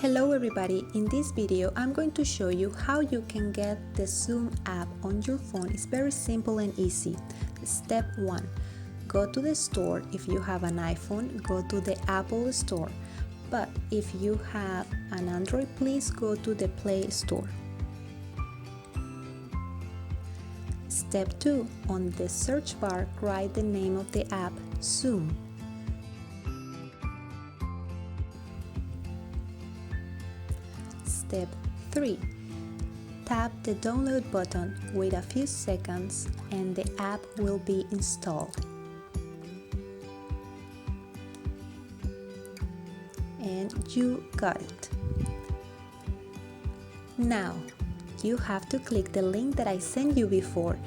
Hello everybody, in this video I'm going to show you how you can get the Zoom app on your phone. It's very simple and easy. Step 1. Go to the store. If you have an iPhone, go to the Apple Store. But if you have an Android, please go to the Play Store. Step 2. On the search bar, write the name of the app, Zoom. Step 3. Tap the download button, wait a few seconds, and the app will be installed. And you got it. Now, you have to click the link that I sent you before.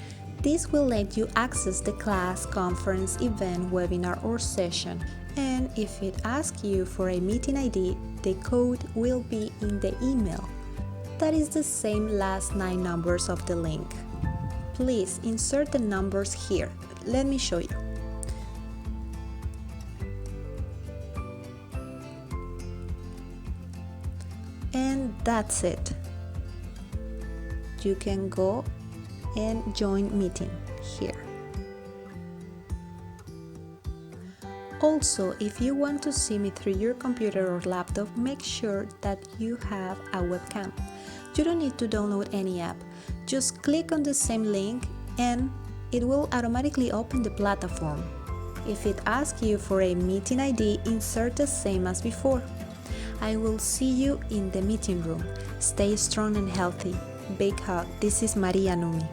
This will let you access the class, conference, event, webinar, or session. And if it asks you for a meeting ID, the code will be in the email. That is the same last 9 numbers of the link. Please insert the numbers here. Let me show you. And that's it. You can go and join meeting here. Also, if you want to see me through your computer or laptop, make sure that you have a webcam. You don't need to download any app. Just click on the same link and it will automatically open the platform. If it asks you for a meeting ID, insert the same as before. I will see you in the meeting room. Stay strong and healthy. Big hug. This is Marianumi.